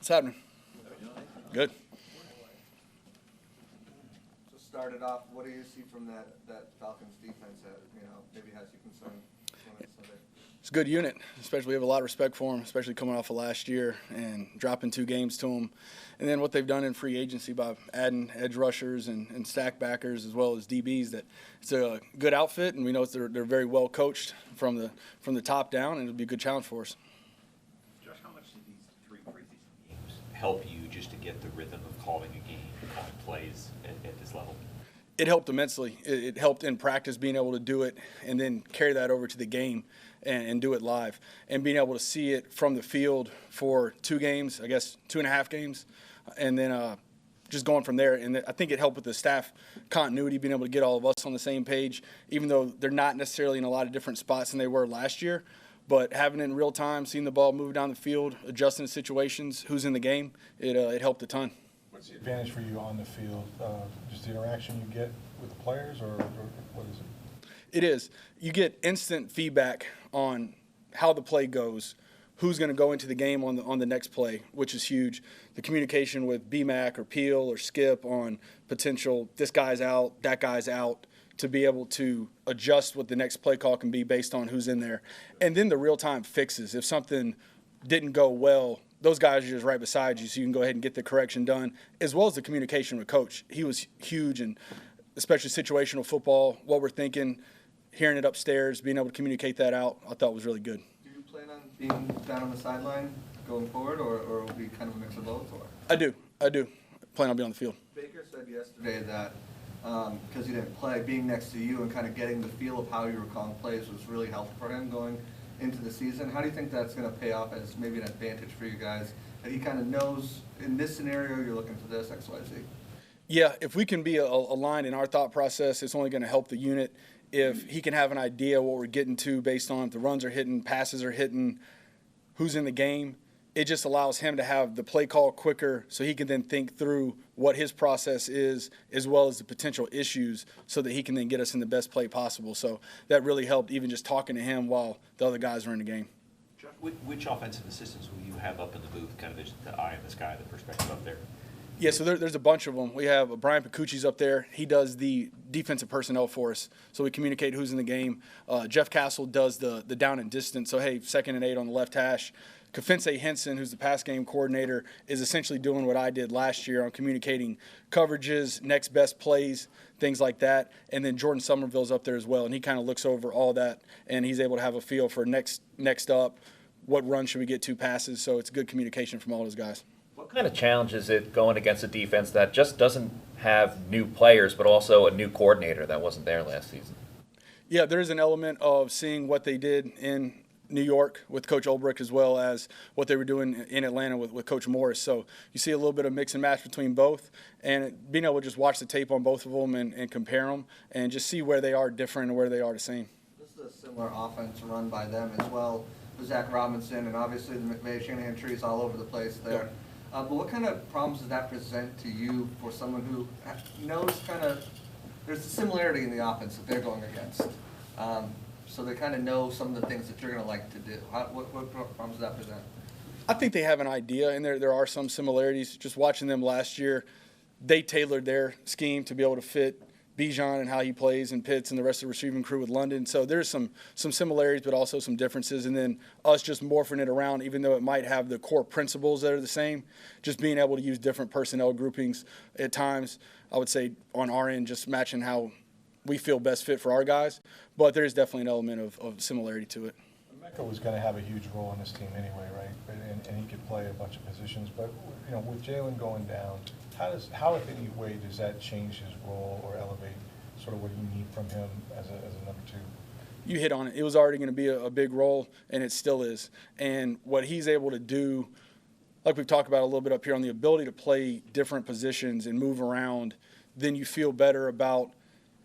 What's happening? Good. So started off, what do you see from that Falcons defense that maybe has you concerned going into Sunday? It's a good unit, especially we have a lot of respect for them, especially coming off of last year and dropping 2 games to them. And then what they've done in free agency by adding edge rushers and stack backers as well as DBs, that it's a good outfit, and we know they're very well coached from the top down, and it'll be a good challenge for us. Josh, how much did these 3 preseason games help you just to get the rhythm of calling a game, calling plays at this level? It helped immensely. It helped in practice being able to do it and then carry that over to the game and do it live. And being able to see it from the field for 2 games, I guess 2.5 games, and then just going from there. And I think it helped with the staff continuity, being able to get all of us on the same page, even though they're not necessarily in a lot of different spots than they were last year. But having it in real time, seeing the ball move down the field, adjusting to situations, who's in the game, it helped a ton. What's the advantage for you on the field? Just the interaction you get with the players, or what is it? It is. You get instant feedback on how the play goes, who's going to go into the game on the next play, which is huge. The communication with BMAC or Peel or Skip on potential, this guy's out, that guy's out, to be able to adjust what the next play call can be based on who's in there. And then the real-time fixes. If something didn't go well, those guys are just right beside you, so you can go ahead and get the correction done, as well as the communication with Coach. He was huge, and especially situational football, what we're thinking, hearing it upstairs, being able to communicate that out, I thought was really good. Do you plan on being down on the sideline going forward, or will it be kind of a mix of both? Or? I do. Plan on being on the field. Baker said yesterday that because he didn't play, being next to you and kind of getting the feel of how you were calling plays was really helpful for him going into the season. How do you think that's going to pay off as maybe an advantage for you guys, that he kind of knows in this scenario you're looking for this, X, Y, Z? Yeah, if we can be aligned in our thought process, it's only going to help the unit. If he can have an idea what we're getting to based on if the runs are hitting, passes are hitting, who's in the game, it just allows him to have the play call quicker so he can then think through what his process is as well as the potential issues so that he can then get us in the best play possible. So that really helped, even just talking to him while the other guys were in the game. Josh, which offensive assistants will you have up in the booth, kind of the eye in the sky, the perspective up there? Yeah, so there's a bunch of them. We have Brian Picucci's up there. He does the defensive personnel for us, so we communicate who's in the game. Jeff Castle does the down and distance, so, hey, 2nd and 8 on the left hash. Kafense Henson, who's the pass game coordinator, is essentially doing what I did last year on communicating coverages, next best plays, things like that. And then Jordan Somerville's up there as well, and he kind of looks over all that, and he's able to have a feel for next up, what run should we get 2 passes. So it's good communication from all those guys. What kind of challenge is it going against a defense that just doesn't have new players but also a new coordinator that wasn't there last season? Yeah, there is an element of seeing what they did in New York with Coach Ulbrich as well as what they were doing in Atlanta with Coach Morris. So you see a little bit of mix and match between both, and being able to just watch the tape on both of them and compare them and just see where they are different and where they are the same. This is a similar offense run by them as well with Zach Robinson, and obviously the McVay-Shanahan trees all over the place there. Yeah. But what kind of problems does that present to you for someone who knows there's a similarity in the offense that they're going against? So they kind of know some of the things that you're going to like to do. What problems does that present? I think they have an idea, and there are some similarities. Just watching them last year, they tailored their scheme to be able to fit Bijan and how he plays and Pitts and the rest of the receiving crew with London. So there's some similarities but also some differences. And then us just morphing it around, even though it might have the core principles that are the same, just being able to use different personnel groupings at times, I would say on our end, just matching how we feel best fit for our guys. But there is definitely an element of similarity to it. Mecca was going to have a huge role in this team anyway, right? And he could play a bunch of positions. But with Jalen going down, how if any way does that change his role or elevate sort of what you need from him as a number 2? You hit on it. It was already going to be a big role, and it still is. And what he's able to do, like we've talked about a little bit up here, on the ability to play different positions and move around, then you feel better about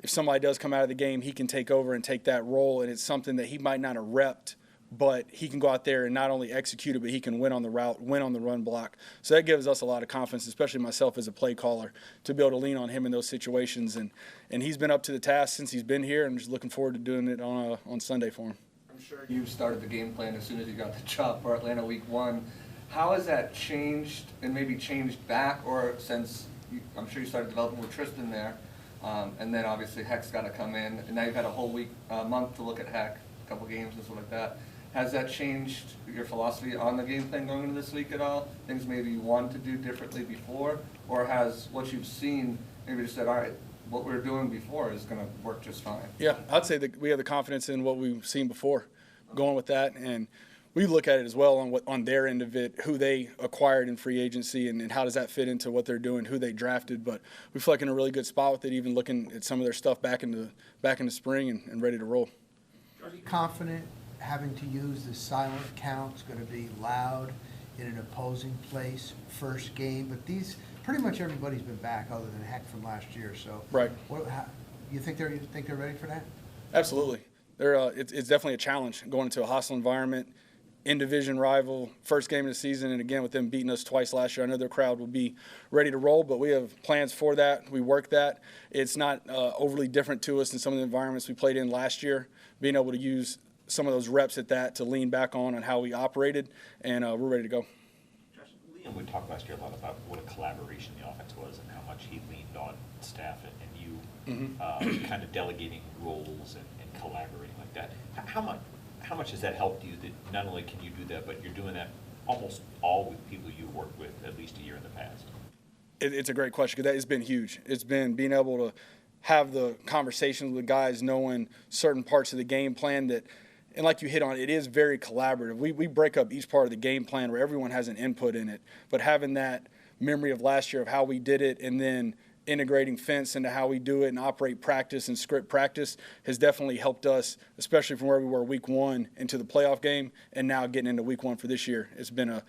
if somebody does come out of the game, he can take over and take that role, and it's something that he might not have repped, but he can go out there and not only execute it, but he can win on the route, win on the run block. So that gives us a lot of confidence, especially myself as a play caller, to be able to lean on him in those situations. And he's been up to the task since he's been here, and just looking forward to doing it on Sunday for him. I'm sure you started the game plan as soon as you got the job for Atlanta Week 1. How has that changed and maybe changed back, or since I'm sure you started developing with Tristan there, and then obviously Heck's got to come in, and now you've had a whole month to look at Heck, a couple games and stuff like that. Has that changed your philosophy on the game plan going into this week at all? Things maybe you wanted to do differently before, or has what you've seen maybe just said, all right, what we were doing before is going to work just fine? Yeah, I'd say that we have the confidence in what we've seen before, going with that, and we look at it as well on their end of it, who they acquired in free agency, and how does that fit into what they're doing, who they drafted. But we feel like in a really good spot with it, even looking at some of their stuff back into spring and ready to roll. Are you confident having to use the silent count? It's going to be loud in an opposing place first game, but these pretty much everybody's been back other than Heck from last year. So right, you think they're ready for that? Absolutely. It's definitely a challenge going into a hostile environment, in-division rival, first game of the season, and again with them beating us twice last year, I know their crowd will be ready to roll, but we have plans for that. We work that. It's not overly different to us than some of the environments we played in last year, being able to use some of those reps at that to lean back on how we operated, and we're ready to go. Josh, Liam would talk last year a lot about what a collaboration the offense was and how much he leaned on staff and you kind of delegating roles and collaborating like that. How much has that helped you that not only can you do that, but you're doing that almost all with people you've worked with at least a year in the past? It's a great question, because that has been huge. It's been being able to have the conversations with guys, knowing certain parts of the game plan that, and like you hit on, it is very collaborative. We break up each part of the game plan where everyone has an input in it, but having that memory of last year of how we did it and then integrating fence into how we do it and operate practice and script practice has definitely helped us, especially from where we were week one into the playoff game and now getting into week one for this year. It's been I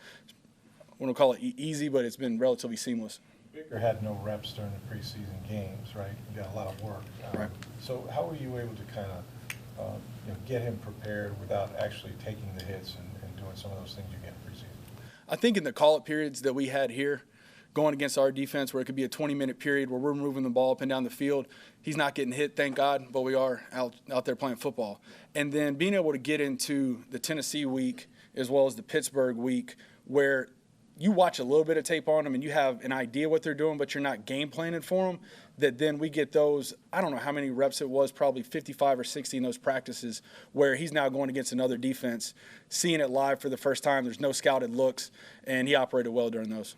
wouldn't call it easy, but it's been relatively seamless. Baker had no reps during the preseason games, right? You got a lot of work. Right. So how were you able to kind of get him prepared without actually taking the hits and doing some of those things you get in preseason? I think in the call-up periods that we had here, going against our defense where it could be a 20-minute period where we're moving the ball up and down the field, he's not getting hit, thank God, but we are out there playing football. And then being able to get into the Tennessee week as well as the Pittsburgh week where you watch a little bit of tape on them and you have an idea what they're doing, but you're not game planning for them, that then we get those, I don't know how many reps it was, probably 55 or 60 in those practices where he's now going against another defense, seeing it live for the first time. There's no scouted looks, and he operated well during those.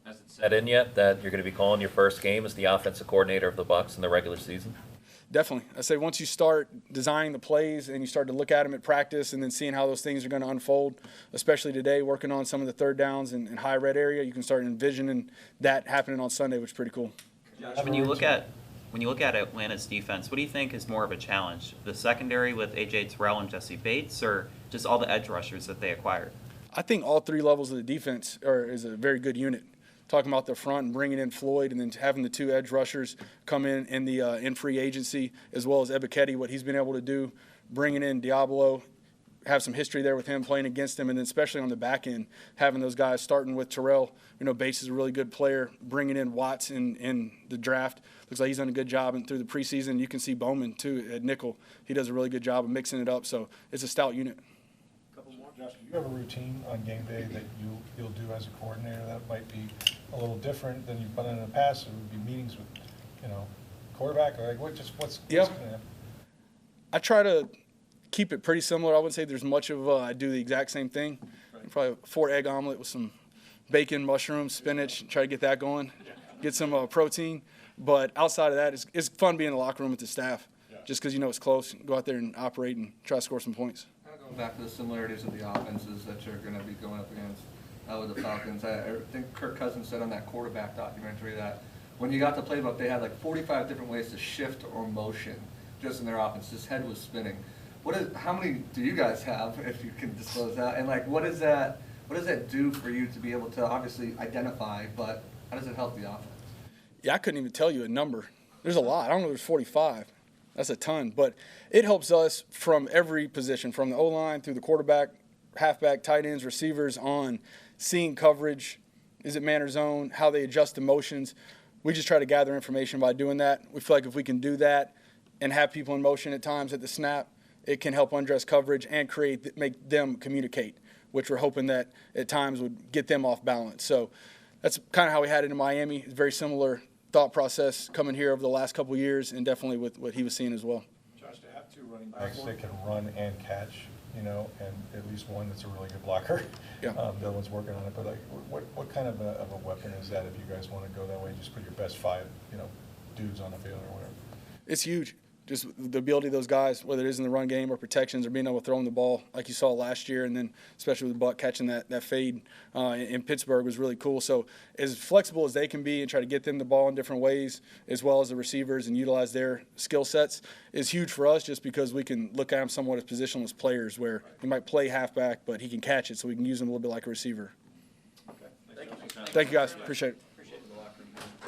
Has it set in yet that you're going to be calling your first game as the offensive coordinator of the Bucs in the regular season? Definitely. I say once you start designing the plays and you start to look at them at practice and then seeing how those things are going to unfold, especially today, working on some of the third downs in high red area, you can start envisioning that happening on Sunday, which is pretty cool. When you look at Atlanta's defense, what do you think is more of a challenge? The secondary with A.J. Terrell and Jesse Bates, or just all the edge rushers that they acquired? I think all three levels of the defense is a very good unit. Talking about the front and bringing in Floyd and then having the two edge rushers come in free agency, as well as Ebiketie, what he's been able to do, bringing in Diablo, have some history there with him playing against him, and then especially on the back end, having those guys starting with Terrell. Bates is a really good player, bringing in Watts in the draft. Looks like he's done a good job and through the preseason. You can see Bowman, too, at nickel. He does a really good job of mixing it up, so it's a stout unit. Josh, do you have a routine on game day that you'll do as a coordinator that might be a little different than you've done in the past? It would be meetings with, quarterback, or like what's Yeah. going to happen? I try to keep it pretty similar. I wouldn't say there's much of I do the exact same thing. Right. Probably a 4-egg omelet with some bacon, mushrooms, spinach, try to get that going, get some protein. But outside of that, it's fun being in the locker room with the staff, just because it's close. Go out there and operate and try to score some points. Going back to the similarities of the offenses that you're going to be going up against with the Falcons, I think Kirk Cousins said on that quarterback documentary that when you got the playbook, they had like 45 different ways to shift or motion just in their offense. His head was spinning. How many do you guys have, if you can disclose that? And like, what does that do for you to be able to obviously identify, but how does it help the offense? Yeah, I couldn't even tell you a number. There's a lot. I don't know if there's 45. That's a ton. But it helps us from every position, from the O-line through the quarterback, halfback, tight ends, receivers, on seeing coverage, is it man or zone, how they adjust the motions. We just try to gather information by doing that. We feel like if we can do that and have people in motion at times at the snap, it can help undress coverage and make them communicate which we're hoping that at times would get them off balance. So that's kind of how we had it in Miami. It's very similar thought process coming here over the last couple of years, and definitely with what he was seeing as well. Josh, to have 2 running backs that can run and catch, and at least one that's a really good blocker. Yeah. The other one's working on it, but what kind of a weapon is that if you guys want to go that way? Just put your best 5, dudes on the field or whatever. It's huge. Just the ability of those guys, whether it is in the run game or protections or being able to throw them the ball like you saw last year, and then especially with Buck catching that fade in Pittsburgh was really cool. So as flexible as they can be and try to get them the ball in different ways, as well as the receivers, and utilize their skill sets is huge for us, just because we can look at them somewhat as positionless players where he might play halfback, but he can catch it, so we can use him a little bit like a receiver. Okay. Thank you, guys. Appreciate it.